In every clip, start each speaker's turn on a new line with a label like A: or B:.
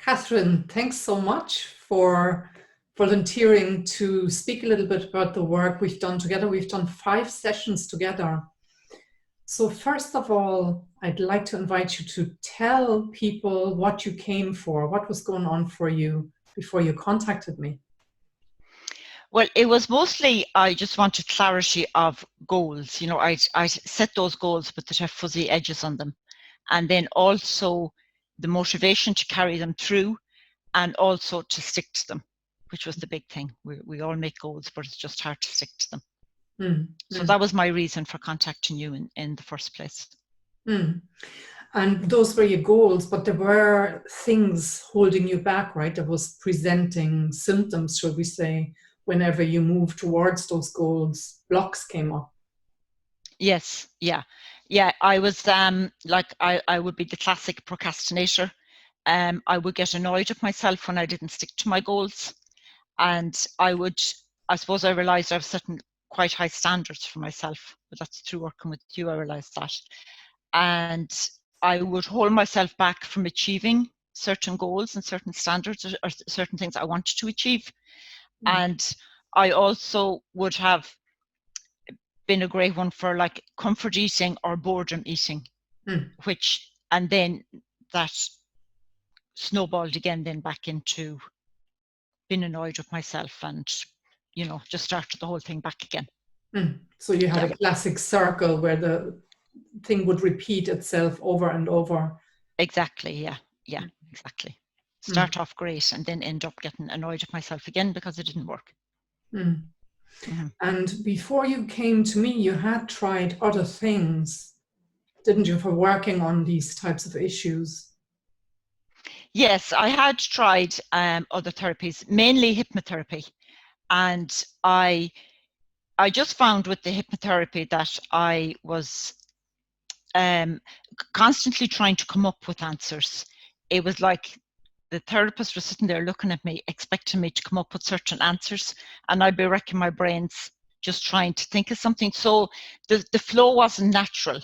A: Catherine, thanks so much for volunteering to speak a little bit about the work we've done together. We've done 5 sessions together. So first of all, I'd like to invite you to tell people what you came for, what was going on for you before you contacted me.
B: Well, it was mostly, I just wanted clarity of goals. You know, I set those goals but that have fuzzy edges on them. And then also the motivation to carry them through and also to stick to them, which was the big thing. We all make goals, but it's just hard to stick to them. So that was my reason for contacting you in the first place.
A: And those were your goals, but there were things holding you back, right? There was presenting symptoms, should we say, whenever you moved towards those goals, blocks came up.
B: Yes, yeah. I was like I would be the classic procrastinator. I would get annoyed at myself when I didn't stick to my goals, and I suppose I realized I have certain quite high standards for myself, but that's through working with you I realized that. And I would hold myself back from achieving certain goals and certain standards or certain things I wanted to achieve. And I also would have been a great one for like comfort eating or boredom eating, and then that snowballed again then back into being annoyed with myself and, you know, just started the whole thing back again.
A: So you had a classic circle where the thing would repeat itself over and over.
B: Exactly, yeah, exactly. Start off great and then end up getting annoyed at myself again because it didn't work.
A: And before you came to me, you had tried other things, didn't you, for working on these types of issues?
B: Yes, I had tried other therapies, mainly hypnotherapy. And I just found with the hypnotherapy that I was constantly trying to come up with answers. It was like the therapist was sitting there looking at me, expecting me to come up with certain answers, and I'd be wrecking my brains just trying to think of something. So the flow wasn't natural,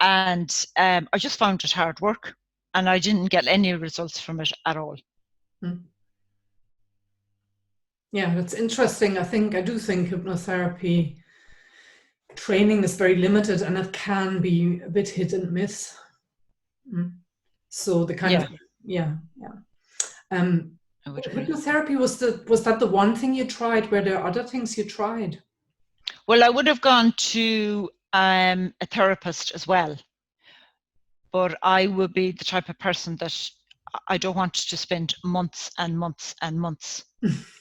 B: and I just found it hard work, and I didn't get any results from it at all.
A: Yeah, that's interesting. I do think hypnotherapy training is very limited, and it can be a bit hit and miss. So the kind of hypnotherapy, was that the one thing you tried? Were there other things you tried?
B: Well, I would have gone to a therapist as well, but I would be the type of person that I don't want to spend months and months and months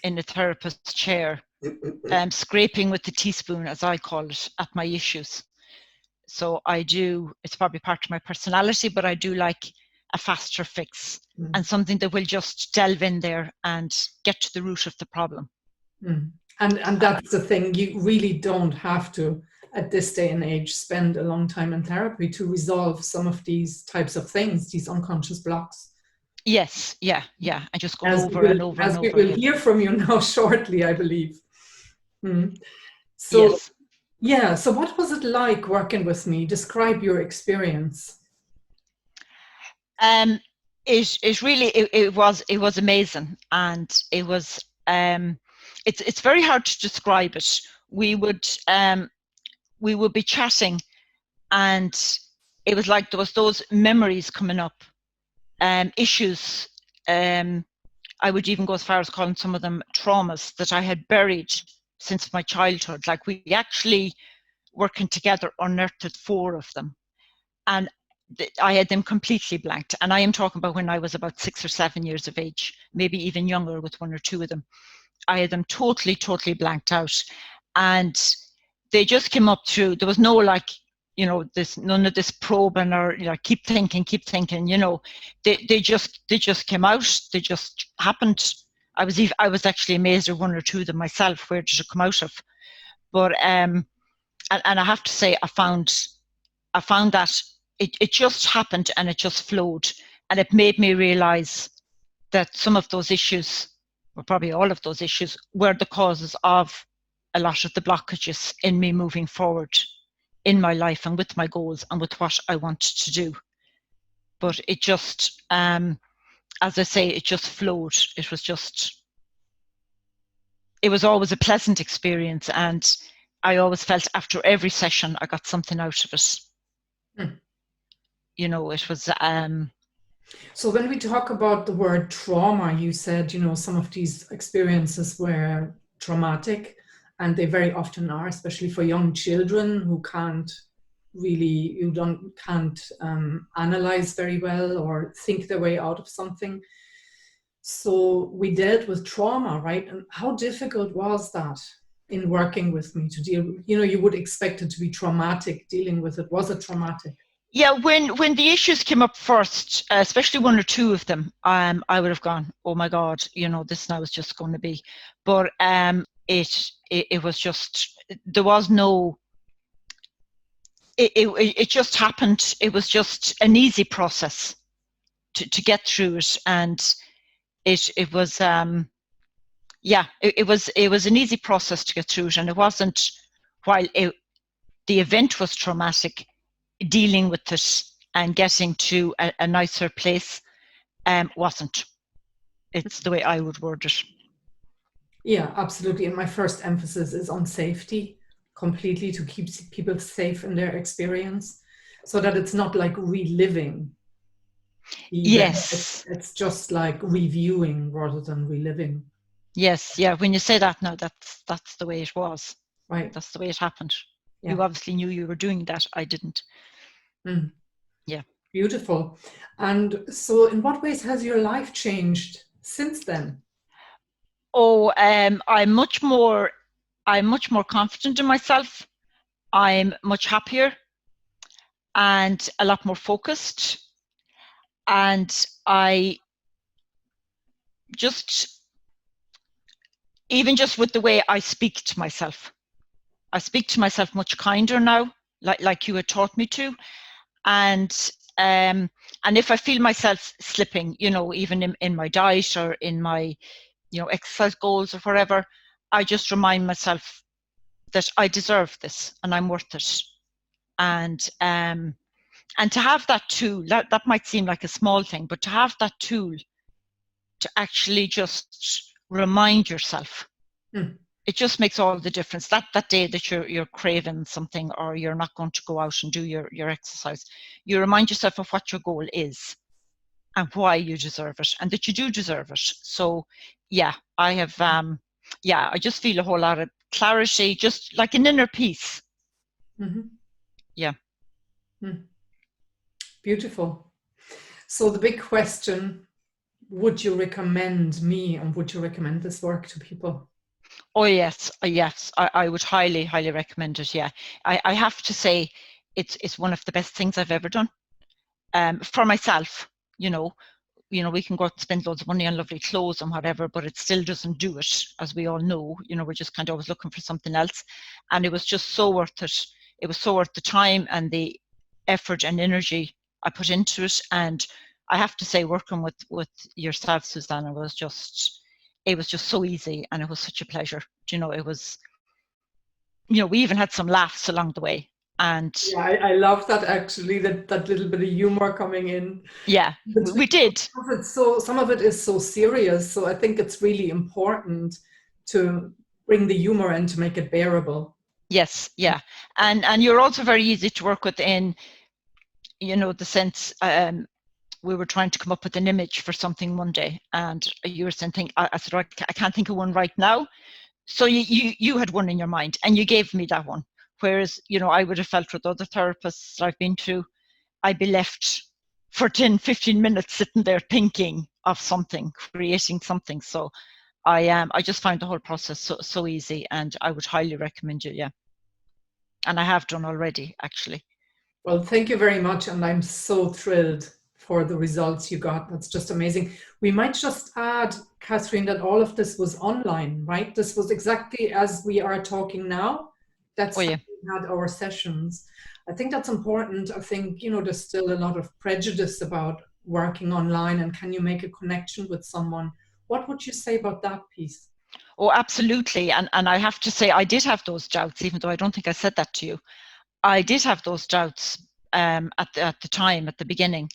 B: in a therapist's chair, scraping with the teaspoon, as I call it, at my issues. So it's probably part of my personality, but I do like a faster fix and something that will just delve in there and get to the root of the problem.
A: And that's the thing, you really don't have to, at this day and age, spend a long time in therapy to resolve some of these types of things, these unconscious blocks.
B: Yes, yeah, and just go over and over and over.
A: As we will hear from you now shortly, I believe. So,
B: yes.
A: Yeah, so what was it like working with me? Describe your experience.
B: It was amazing, and it was it's very hard to describe it. We would be chatting, and it was like there was those memories coming up, issues. I would even go as far as calling some of them traumas that I had buried since my childhood. Like, we actually, working together, unearthed 4 of them, and I had them completely blanked. And I am talking about when I was about 6 or 7 years of age, maybe even younger with 1 or 2 of them. I had them totally blanked out, and they just came up through. There was no, like, you know, none of this probing or, you know, keep thinking, you know. They just came out. They just happened. I was actually amazed at 1 or 2 of them myself. Where did it come out of? But and I have to say, I found that it just happened, and it just flowed, and it made me realize that some of those issues, or probably all of those issues, were the causes of a lot of the blockages in me moving forward in my life and with my goals and with what I wanted to do. But it just as I say, it just flowed. It was always a pleasant experience, and I always felt after every session I got something out of it. You know, it was
A: So when we talk about the word trauma, you said, some of these experiences were traumatic, and they very often are, especially for young children who can't analyze very well or think their way out of something. So we dealt with trauma, right? And how difficult was that in working with me to deal with? You would expect it to be traumatic dealing with it. Was it traumatic?
B: Yeah, when the issues came up first, especially one or two of them, I would have gone, oh my God, this now is just going to be. But it was just, there was no, it just happened. It was just an easy process to get through it, and it was it was an easy process to get through it, and it wasn't, while the event was traumatic, dealing with it and getting to a nicer place wasn't. It's the way I would word it.
A: Yeah, absolutely. And my first emphasis is on safety, completely, to keep people safe in their experience, so that it's not like reliving the event.
B: Yes.
A: It's just like reviewing rather than reliving.
B: Yes, yeah. When you say that now, that's the way it was.
A: Right.
B: That's the way it happened.
A: Yeah.
B: You obviously knew you were doing that. I didn't. Yeah.
A: Beautiful. And so in what ways has your life changed since then?
B: Oh, I'm much more confident in myself. I'm much happier and a lot more focused. And I even just with the way I speak to myself much kinder now, like you had taught me to. And if I feel myself slipping, even in my diet or in my, exercise goals or whatever, I just remind myself that I deserve this and I'm worth it. And to have that tool, that might seem like a small thing, but to have that tool to actually just remind yourself, it just makes all the difference. That day that you're craving something, or you're not going to go out and do your exercise, you remind yourself of what your goal is and why you deserve it, and that you do deserve it. So yeah, I have I just feel a whole lot of clarity, just like an inner peace. Yeah.
A: Beautiful. So the big question, would you recommend me, and would you recommend this work to people?
B: Oh yes, I would highly recommend it. Yeah, I have to say it's one of the best things I've ever done for myself. We can go out and spend loads of money on lovely clothes and whatever, but it still doesn't do it, as we all know. We're just kind of always looking for something else, and it was just so worth it. It was so worth the time and the effort and energy I put into it. And I have to say, working with yourself, Susanna, was just so easy, and it was such a pleasure. It was, we even had some laughs along the way. And
A: yeah, I love that, actually, that little bit of humor coming in.
B: Yeah, we did.
A: Some of it is so serious, so I think it's really important to bring the humor in to make it bearable.
B: Yes, yeah. And you're also very easy to work with in, the sense, we were trying to come up with an image for something one day, and you were saying, I said, I can't think of one right now. So you had one in your mind, and you gave me that one. Whereas, I would have felt with other therapists I've been to, I'd be left for 10, 15 minutes sitting there thinking of something, creating something. So I just found the whole process so easy, and I would highly recommend it. Yeah. And I have done already, actually.
A: Well, thank you very much. And I'm so thrilled for the results you got. That's just amazing. We might just add, Catherine, that all of this was online, right? This was exactly as we are talking now. That's how we had our sessions. I think that's important. I think, there's still a lot of prejudice about working online, and can you make a connection with someone? What would you say about that piece?
B: Oh, absolutely. And I have to say, I did have those doubts, even though I don't think I said that to you. I did have those doubts at the time, at the beginning.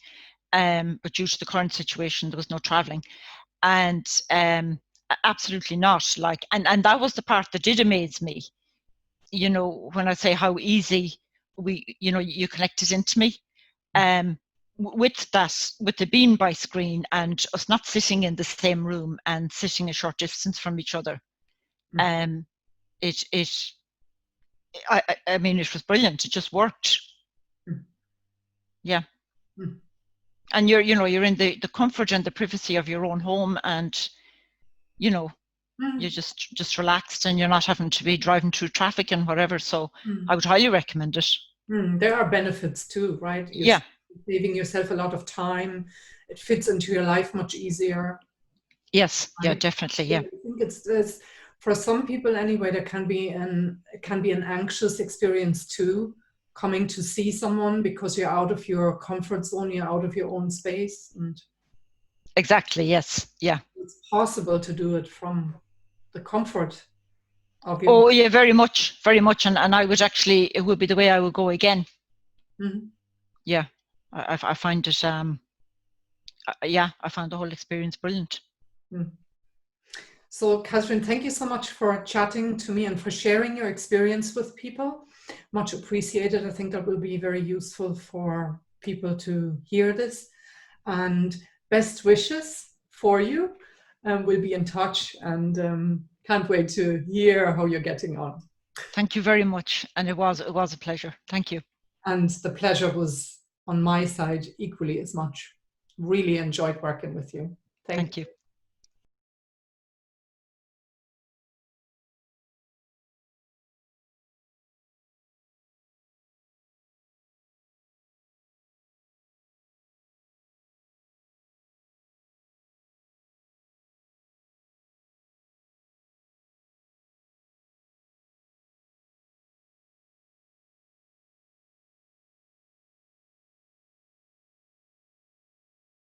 B: but due to the current situation, there was no traveling. And absolutely not. Like, and that was the part that did amaze me. You know, when I say how easy you connected into me, with the being by screen and us not sitting in the same room and sitting a short distance from each other. I mean, it was brilliant. It just worked. Yeah. And you're in the comfort and the privacy of your own home, and you're just relaxed, and you're not having to be driving through traffic and whatever. So I would highly recommend it.
A: There are benefits too, right? You're saving yourself a lot of time. It fits into your life much easier.
B: Yes, yeah, definitely, yeah.
A: I think it's for some people anyway. There can be an anxious experience too, coming to see someone because you're out of your comfort zone, you're out of your own space, and
B: exactly, yes, yeah.
A: It's possible to do it from the comfort of your.
B: Oh, yeah, very much, and I would actually, it would be the way I would go again. Yeah, I find it. I found the whole experience brilliant.
A: So, Catherine, thank you so much for chatting to me and for sharing your experience with people. Much appreciated. I think that will be very useful for people to hear this. And best wishes for you. We'll be in touch, and can't wait to hear how you're getting on.
B: Thank you very much. And it was a pleasure. Thank you.
A: And the pleasure was on my side equally as much. Really enjoyed working with you.
B: Thank you.